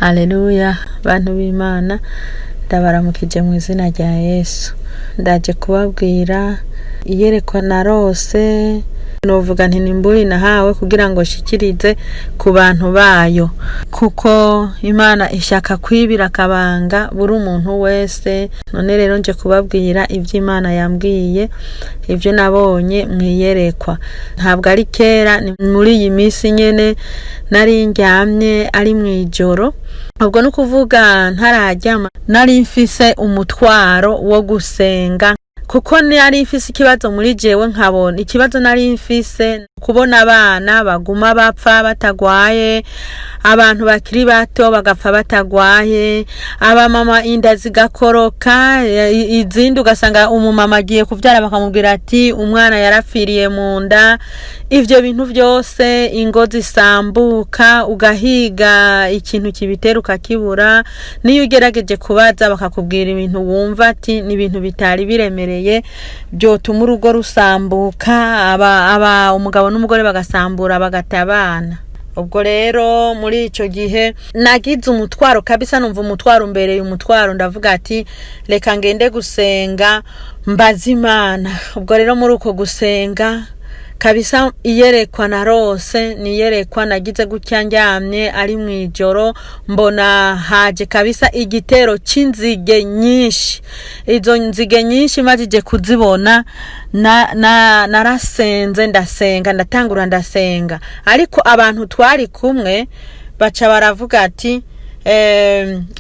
Haleluya, bantu b'Imana, ndabaramukije mu izina rya Yesu. Ndaje kubabwira iyerekwa narose, novuga nti nimburi nahawe kugira ngo shikirize ku bantu bayo, kuko Imana ishaka kwibira akabanga buri umuntu wese. None rero nje kubabwira ivyo Imana yambwiye, ivyo nabonye mwiyerekwa. Ntabwo ari kera, ni muri iyi minsi nyene nari ndyamye ari mwijoro. Ubwo no kuvuga ntararyama nari mfise umutwaro wo gusenga, kuko nari mfise ikibazo muri jewe. Nkabona ikibazo nari mfise kubona abana baguma bapfa batagwaye, abantu bakiri bato bagapfa batagwaye, abamama inda zigakoroka, izindi ugasanga umumama agiye kuvyara bakamubwira ati umwana yarapfiriye mu nda. Ivyo bintu vyose, ingo zisambuka, ugahiga ikintu kibitera ukakibura. Niyo ugerageje kubaza bakakubwira ibintu wumva ati ni ibintu bitari biremereye byotuma urugo rusambuka, aba umugabo n'umugore bagasambura bagatabana. Ubwo rero muri ico gihe nagize umutwaro kabisa, numva umutwaro mbere y'umutwaro, ndavuga ati reka ngende gusenga mbaza Imana. Ubwo rero muri uko gusenga kabisa iyerekwa narose, niyerekwa nagize gutya ndyamye ari mwijoro, mbona haje kabisa igitero c'inzige nyinshi. Izo nzige nyinshi mazije kuzibona narasenze, ndasenga, ndatangura ndasenga, ariko abantu twari kumwe baca baravuga ati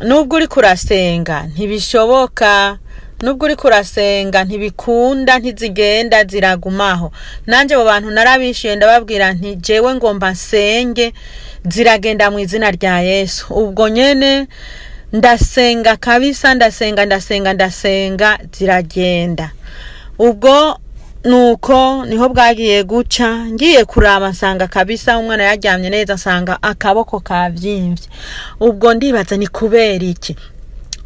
nubwo uri kurasenga ntibishoboka, nubwo uri kurasenga ntibikunda, ntizigenda, ziragumaho. Nanje abo bantu narabishiye ndababwira nti jewe ngomba nsenge, ziragenda mu izina rya Yesu. Ubwo nyene ndasenga kabisa, ndasenga ziragenda. Ubwo nuko niho bwagiye guca, ngiye kuraba nsanga kabisa umwana yaryamye neza, nsanga akaboko kavyimvye. Ubwo ndibaza ni kubera iki.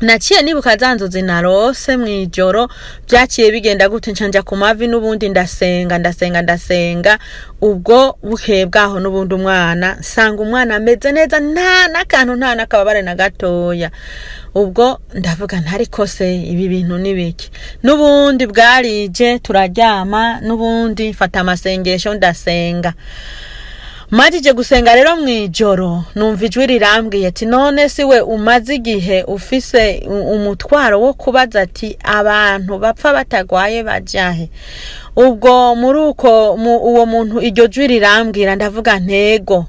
Naciye nibuka za nzozi narose mwijoro, byaciye bigenda gute, ncanja ku mavi n'ubundi ndasenga. Ubwo buke bwaho n'ubundi umwana nsanga umwana ameze neza, nta nakababare na gatoya. Ubwo ndavuga ntari kose ibi bintu nibiki. N'ubundi bwarije turaryama, n'ubundi mfata amasengesho ndasenga. Majije gusenga rero mwijoro, numva ijwi rirambwiye ati none siwe umaze igihe ufise umutwaro wo kubaza ati abantu bapfa batagwaye bajahe? Ubwo muri uko uwo muntu iryo jwi rirambwira, ndavuga ntego,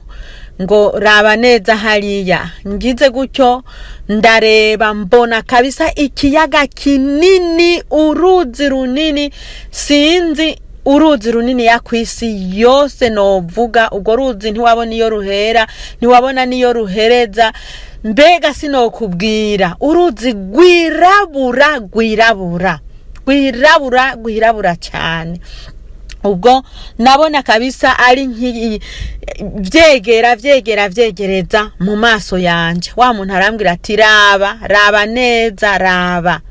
ngo raba neza hariya. Ngize gutyo ndareba, mbona kabisa ikiyaga kinini, uruzi runini, sinzi uruzi runini ya kwisi yose novuga. Ubwo ruzi ntiwabona iyo ruhera, ntiwabona niyo ruhereza, mbega sinokubwira. Uruzi gwirabura cyane. Ubwo nabona kabisa ari vyegereza mu maso yanje. Wa muntu arambwira ati raba neza, raba.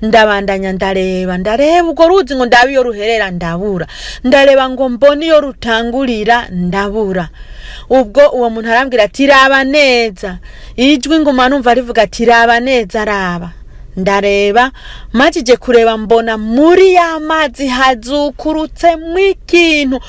Ndabandanya ndareba ubwo ruzi ngo ndabe iyo ruherera, ndabura. Ndareba ngo mbone iyo rutangurira, ndabura. Ubwo uwo muntu arambwira ati raba neza. Ijwi nguma numva rivuga ati raba neza, raba. Ndareba, majije kureba mbona muri ya mazi hazukurutse mw'ikintu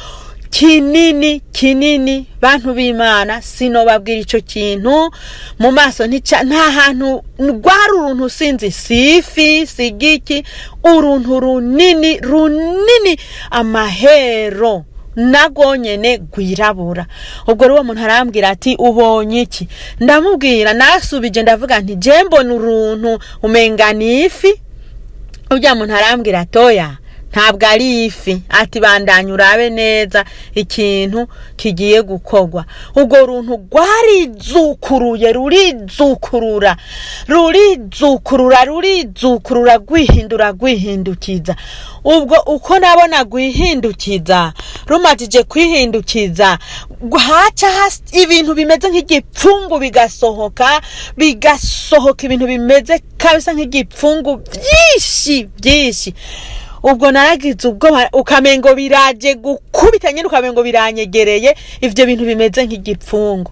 kinini. Bantu b'Imana, sinobabwira ico kintu mu maso nta hantu rwari uruntu, sinzi sifi sigiki, uruntu runini amahero nagonyene gwirabura. Ubwo rero umuntu arambwira ati ubonye iki? Ndamubwira, nasubije ndavuga nti je mbona uruntu umenga ni ifi. Urya muntu arambwira atoya, ntabwo ari ifi, ati bandanye urabe neza ikintu kigiye gukogwa. Ubwo runtu rwarizukuruye, rurizukurura rwihindukiza. Ubwo uko nabona rwihindukiza, rumajije kwihindukiza, haca ibintu bimeze nk'igipfungu bigasohoka ibintu bimeze kabisa nk'igipfungu byinshi. Ubwo naragize ubwo ukamengo biraje gukubita nyine, ukamengo biranyegereye, ivyo bintu bimeze nk'igipfungu.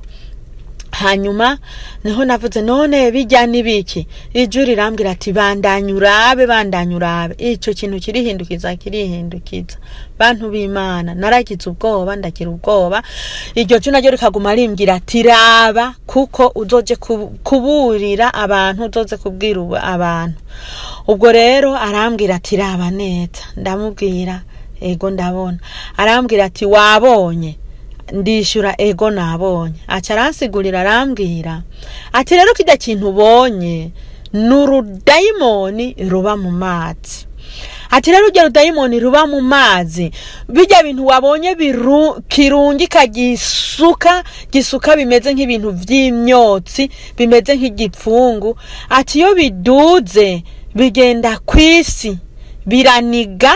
hanyuma niho navuze none bijya nibiki, ijuru rirambwira ati bandanyurabe ico kintu kirihindukiza bantu b'Imana. Naragize ubwoba, ndakira ubwoba, iryo juna ryo rikaguma rimbwira ati raba kuko uzoje kuburira abantu, uzoze kubwira abantu. Ubwo rero arambwira ati raba neza, ndamubwira ego ndabona. Arambwira ati wabonye? Ndishura ego nabonye. Aca aransigurira arambwira ati rero kida kintu ubonye n'urudayimoni ruba mu mazi. Ati rero urya rudayimoni ruba mu mazi, bijya bintu wabonye kirungika gisuka bimeze nk'ibintu vy'imyotsi, bimeze nk'igipfungu. Ati iyo biduze bigenda kwisi biraniga,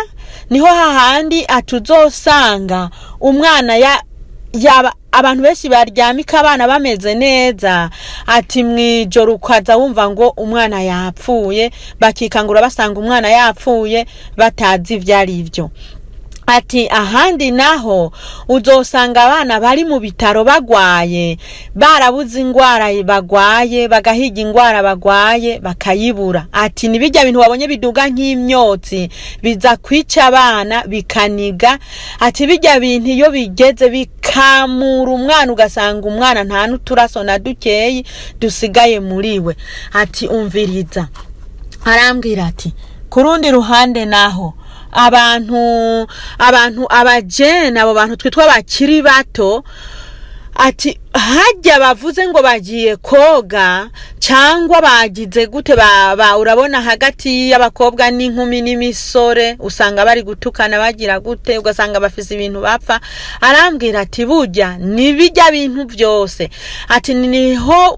niho hahandi atuzosanga umwana yaba abantu benshi baryamika abana bameze neza. Ati mwijoro ukaza wumva ngo umwana yapfuye, bakikangura basanga umwana yapfuye batazi ivyarivyo. Ati ahandi naho uzosanga abana bari mu bitaro bagwaye, barabuze ingwara bagwaye, bagahiga ingwara bagwaye bakayibura. Ati nibijya bintu wabonye biduga nk'imyotsi biza kwica abana bikaniga. Ati bijya bintu iyo bigeze bikamura umwana, ugasanga umwana nta n'uturaso na dukeyi dusigaye muriwe. Ati umviriza. Arambwira ati kurundi ruhande naho abantu abajene, abo bantu twitwa bakiri bato, ati hajya bavuze ngo bagiye koga cyangwa bagize gute, urabona hagati y'abakobwa n'inkumi n'imisore usanga bari gutukana bagira gute, ugasanga bafise ibintu bapfa. Arambwira ati burya nibijya bintu byose. Ati niho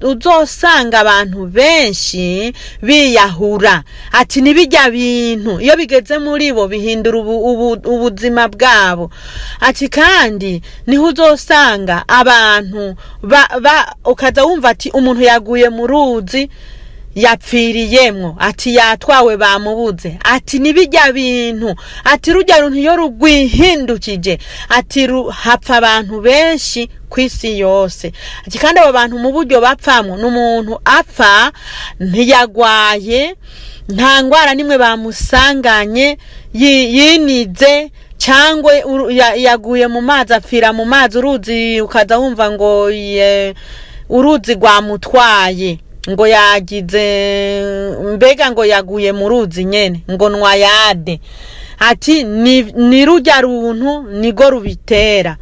uzosanga abantu benshi biyahura. Ati nibijya bintu iyo bigeze muri bo bihindura ubuzima bwabo. Ati kandi niho uzosanga abantu ukaza wumva ati umuntu yaguye mu ruzi yapfiriyemwo, ati yatwawe bamubuze. Ati nibijya bintu, ati rujya runtu iyo rugwihindukije, ati hapfa abantu benshi kwisi yose. Ati kandi abo bantu mu buryo bapfamwo n'umuntu apfa ntiyagwaye, nta ngwara nimwe bamusanganye, yinize cyangwa yaguye mu mazi apfira mu mazi. Uruzi ukaza wumva ngo uruzi rwamutwaye, ngo yagize mbega ngo yaguye mu ruzi nyene ngo nwayade. Ati ni rujya runtu nigo rubitera.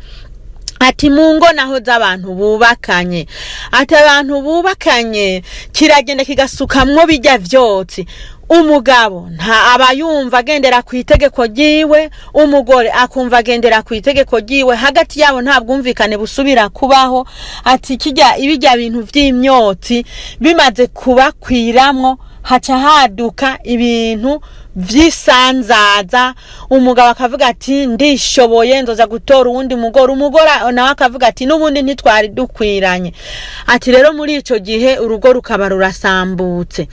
Ati mungo naho z'abantu bubakanye, ati abantu bubakanye kiragenda kigasukamwo bijya vyotsi. Umugabo nta abayumva agendera ku itegeko ryiwe, umugore akumva agendera ku itegeko ryiwe, hagati yabo nta bwumvikane busubira kubaho. Ati ibijya bintu vy'imyotsi bimaze kubakwiramwo, haca haduka ibintu vyisanzaza. Umugabo akavuga ati ndishoboye nzoza gutora uwundi mugore, umugore nawe akavuga ati nubundi ntitwari dukwiranye. Ati rero muri ico gihe urugo rukaba rurasambutse.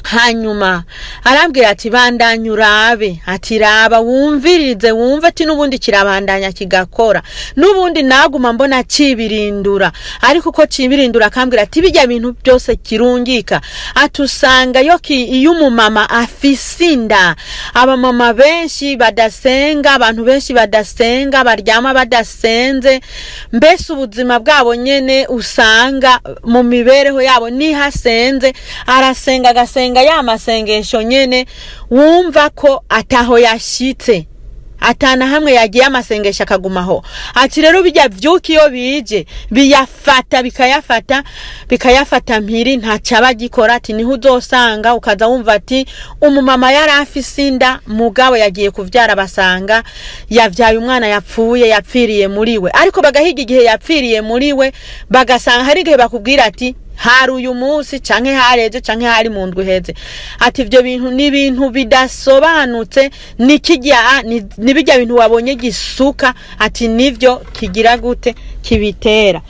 Hanyuma arambwira ati bandanyurabe, ati raba wumvirize wumve, ati nubundi kirabandanya kigakora, nubundi naguma mbona cibirindura. Ariko uko cibirindura akambwira ati bijya bintu byose kirungika. Atusanga iyo umumama afisinda, abamama benshi badasenga, abantu benshi badasenga, baryama badasenze, mbese ubuzima bwabo nyene usanga mu mibereho yabo nihasenze, arasenga agasenga ya masengesho nyene wumva ko ataho yashitse, atana hamwe yagiye amasengesho akagumaho. Ati rero bijya vyuki iyo bije bikayafata mpiri ntacaba gikora. Ati niho uzosanga ukaza wumva ati umumama yari afise inda, mugabo yagiye kuvyara basanga yavyaye umwana yapfiriye muriwe. Ariko bagahiga igihe yapfiriye muriwe, bagasanga hari igihe bakubwira ati hari uyu munsi canke hareze canke hari mu ndwi heze. Ati ivyo bintu ni ibintu bidasobanutse, nibijya bintu wabonye gisuka. Ati nivyo kigira gute kibitera.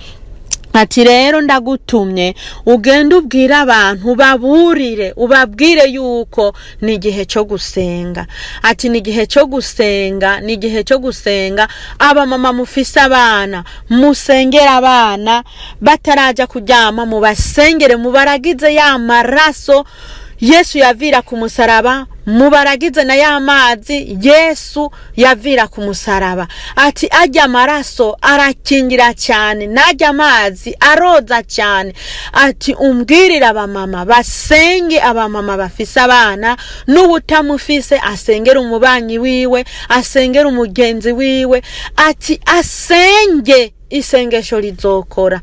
ati rero ndagutumye ugende ubwira abantu baburire ubabwire yuko ni igihe cyo gusenga. Ati ni igihe cyo gusenga, ni igihe cyo gusenga. Aba mama mufise abana musengera abana bataraja kuryama, mubasengere, mubaragize ya maraso Yesu yavira ku musaraba, mubaragize na ya mazi Yesu yavira ku musaraba. Ati ajya maraso arakingira cyane, najya amazi aroza cyane. Ati umbwirira abamama basenge, abamama bafise abana, n'ubutamufise asengera umubanyi wiwe, asengera umugenzi wiwe. Ati asenge, isengesho rizokora.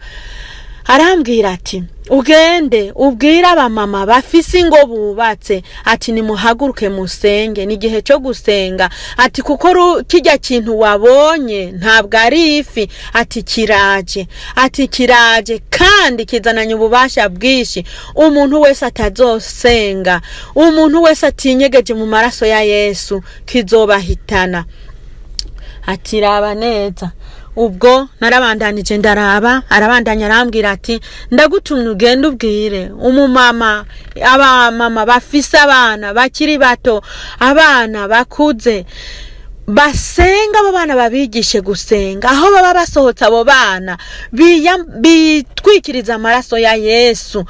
Arambwira ati ugende ubwira abamama bafise ingo bubatse, ati nimuhaguruke musenge, ni igihe cyo gusenga. Ati kuko kijya kintu wabonye ntabwo ari ifi, ati kiraje, ati kiraje kandi kizananye ububasha bwishi. Umuntu wese atazosenga, umuntu wese atinyegeje mu maraso ya Yesu, kizobahitana. Ati raba neza. Ubwo narabandanije ndaraba, arabandanya arambwira ati ndagutumye ugende ubwire umumama, abamama bafise abana bakiri bato, abana bakuze, basenga abo bana babigishe gusenga. Aho baba basohotse abo bana bitwikiriza amaraso ya Yesu.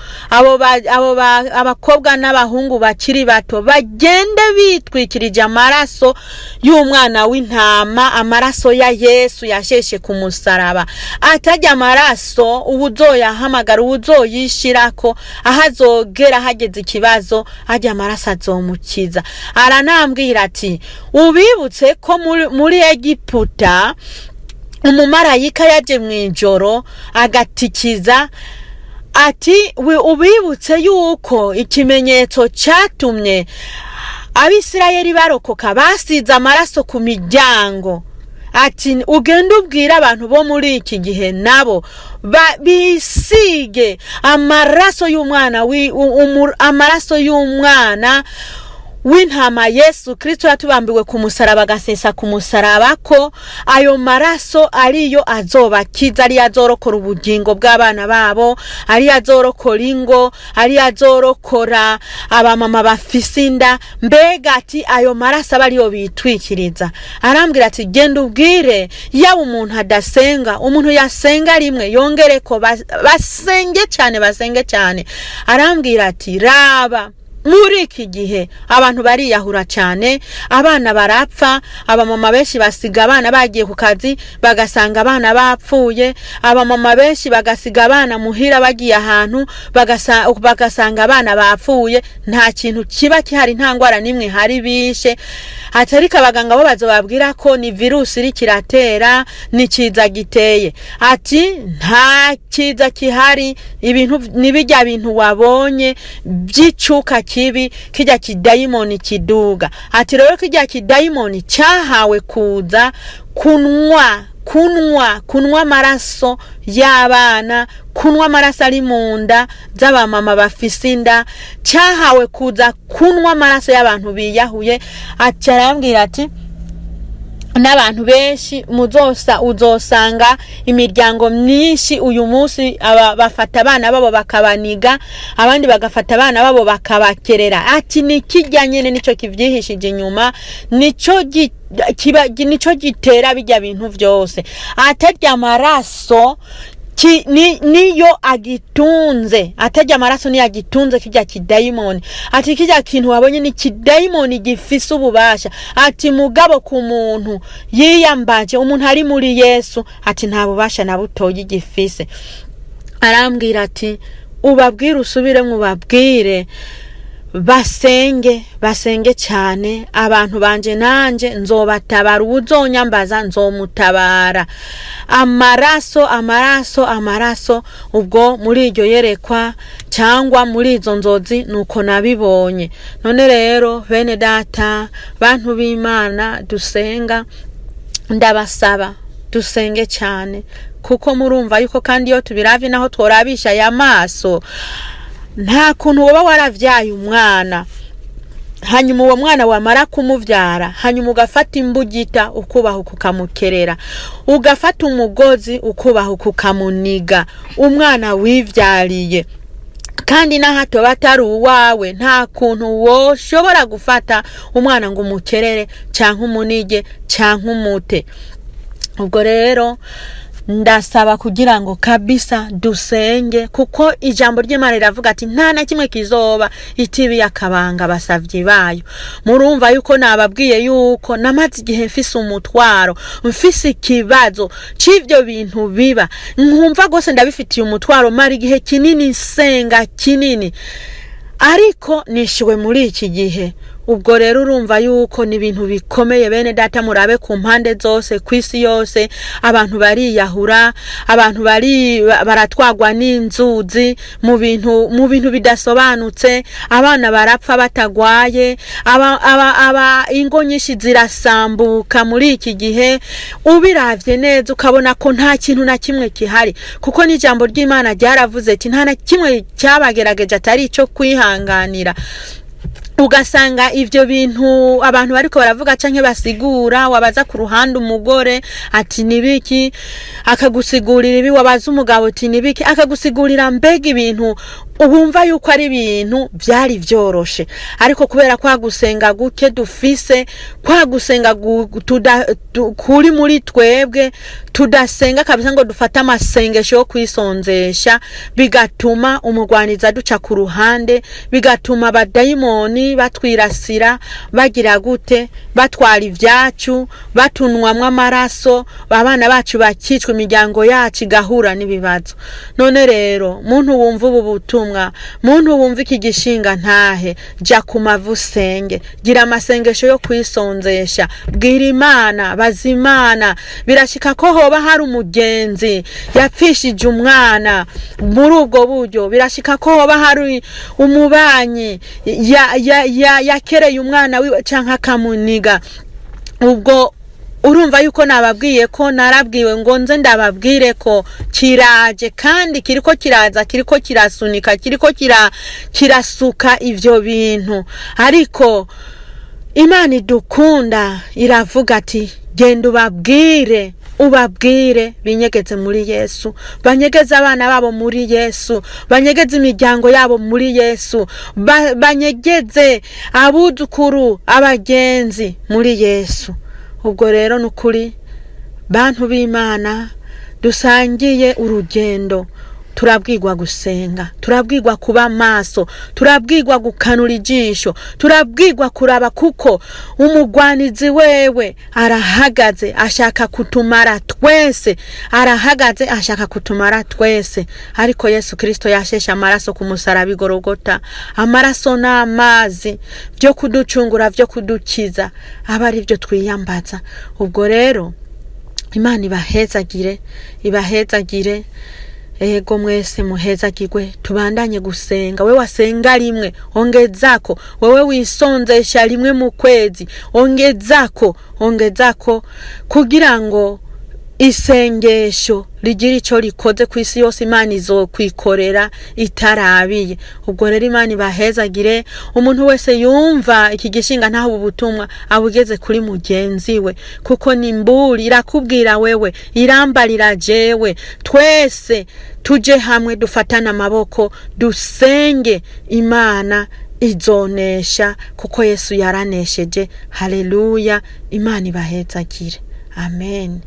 Abakobwa n'abahungu bakiri bato bagende bitwikirije amaraso y'umwana w'intama, amaraso ya Yesu yasheshe ku musaraba. Atajya amaraso ubuzoyahamagara, ubuzoyishirako, ahazogera hageze ikibazo ajya amaraso azomukiza. Aranambwira ati ubibutse ko muri Egiputa umumarayika yaje mwijoro agatikiza. Ati ubibutse yuko ikimenyetso cyatumye Abisirayeli barokoka basize amaraso ku miryango. Ati ugende ubwira abantu bo muri iki gihe nabo bisige amaraso y'umwana amaraso y'umwana w'intama Yesu Kristo yatubambiwe ku musaraba, agasesa ku musaraba, ko ayo maraso ariyo azobakiza, ari azorokora ubugingo bw'abana babo, ari azorokora ingo, ari azorokora abamama bafise inda. Mbega ati ayo maraso abariyo bitwikiriza. Arambwira ati genda ubwire yaba umuntu adasenga, umuntu yasenga rimwe yongere ko basenge cyane, basenge cyane. Arambwira ati raba muri iki gihe abantu bariyahura cyane, abana barapfa, abamama benshi basiga abana bagiye ku kazi bagasanga abana bapfuye, abamama benshi bagasiga abana muhira bagiye ahantu bagasanga abana bapfuye, nta kintu kiba kihari, nta ngwara nimwe hari bishe. Atarika abaganga bo bazobabwira ko ni virusi iri kiratera, ni kiza giteye. Ati nta kiza kihari, ibintu nibijya bintu wabonye byicuka kibi, kijya kidayimoni kiduga. Ati rero kijya kidayimoni cyahawe kuza kunwa maraso y'abana, kunwa maraso ari munda z'abamama bafise inda, cyahawe kuza kunwa maraso y'abantu biyahuye. Ati arambwira ati n'abantu benshi uzosanga imiryango myinshi uyu munsi bafata abana babo bakabaniga, abandi bagafata abana babo bakabakerera. Ati nikijya nyene nico kivyihishije inyuma, nico gitera bijya bintu byose. Atarya amaraso niyo agitunze, atajya amaraso niyo agitunze kijya kidayimoni. Ati kijya kintu wabonye ni kidayimoni gifise ububasha. Ati mugabo ku muntu yiyambaje, umuntu ari muri Yesu, ati nta bubasha na butoyi gifise. Arambwira ati ubabwire, usubire mubabwire basenge cyane, abantu banje nanje nzobatabara, uzonyambaza nzomutabara. Amaraso. Ubwo muri iryo yerekwa cyangwa muri izo nzozi nuko nabibonye. None rero bene data, bantu b'Imana dusenga, ndabasaba dusenge cyane, kuko murumva yuko kandi iyo tubiravye naho tworabisha ya maso, nta kuntu woba waravyaye umwana hanyuma uwo mwana wamara kumuvyara, hanyuma ugafata imbugita ukubaha kukamukerera, ugafata umugozi ukubaha kukamuniga umwana wivyariye. Kandi na hato batari uwawe nta kuntu woshobora gufata umwana ngo umukerere canke umunige canke umute. Ubwo rero ndasaba kugira ngo kabisa dusenge, kuko ijambo ry'Imana riravuga ati nta na kimwe kizoba itibi yakabanga basavye bayo. Murumva yuko nababwiye yuko namaze igihe mfise umutwaro, mfise ikibazo c'ivyo bintu biba, nkumva gose ndabifitiye umutwaro, mara igihe kinini senga kinini, ariko nishiwe muri iki gihe. Ubwo rero urumva yuko ni ibintu bikomeye bene data, murabe ku mpande zose kwisi yose abantu bariyahura, abantu baratwagwa n'inzuzi mu bintu bidasobanutse, abana barapfa batagwaye, ingo nyinshi zirasambuka muri iki gihe. Ubiravye neza ukabona ko nta kintu na kimwe kihari, kuko n'ijambo ry'Imana ryaravuze ati nta na kimwe cyabagerageje atari ico kwihanganira. Ugasanga ivyo bintu abantu bariko baravuga canke basigura, wabaza ku ruhande umugore ati nibiki, akagusigurira ibi, wabaza umugabo ati nibiki, akagusigurira mbega ibintu ubumva yuko ari ibintu byari vyoroshe. Ariko kubera kwa gusenga guke dufise, kwa gusenga kuri muri twebwe, tudasenga kabisa ngo dufata amasengesho yo kwisonzesha, bigatuma umugwaniza duca ku ruhande, bigatuma abadayimoni batwirasira, bagira gute, batwara ivyacu, batunwamwo amaraso, abana bacu bakicwa, imiryango yacu igahura n'ibibazo. None rero muntu wumva ubu butumwa, muntu wumva iki gishinga ntahe, ja ku mavu usenge, gira amasengesho yo kwisonzesha, bwira Imana, bazimana. Birashika ko hoba hari umugenzi yapfishije umwana muri ubwo buryo, birashika ko hoba hari umubanyi yakereye umwana wiwe canke akamuniga. Ubwo urumva yuko nababwiye ko narabwiwe ngo nze ndababwire ko kiraje, kandi kiriko kiraza, kiriko kirasunika, kiriko kirasuka ivyo bintu. Ariko Imana idukunda iravuga ati genda ubabwire binyegeze muri Yesu, banyegeze abana babo muri Yesu, banyegeze imiryango yabo muri Yesu, banyegeze abuzukuru, abagenzi muri Yesu. Ubwo rero nukuri bantu b'Imana dusangiye urugendo, turabwirwa gusenga, turabwirwa kuba maso, turabwirwa gukanura ijisho, turabwirwa kuraba, kuko umugwanizi wewe arahagaze ashaka kutumara twese, arahagaze ashaka kutumara twese. Ariko Yesu Kristo yashesha amaraso ku musaraba Igorogota, amaraso n'amazi byo kuducungura, byo kudukiza, aba ari byo twiyambaza. Ubwo rero Imana ibahezagire. Ego mwese muhezagirwe, tubandanye gusenga. We wasenga rimwe ongezako, wewe wisonzesha rimwe mu kwezi ongezako, kugira ngo isengesho rigira ico rikoze kwisi yose, Imana izokwikorera itarabiye. Ubwo rero Imana ibahezagire. Umuntu wese yumva iki gishinga ntaho ubutumwa abugeze kuri mugenzi we, kuko nimburi irakubwira wewe, irambarira jewe. Twese tuje hamwe dufatana amaboko dusenge, Imana izonesha, kuko Yesu yaranesheje. Haleluya. Imana ibahezagire. Amen.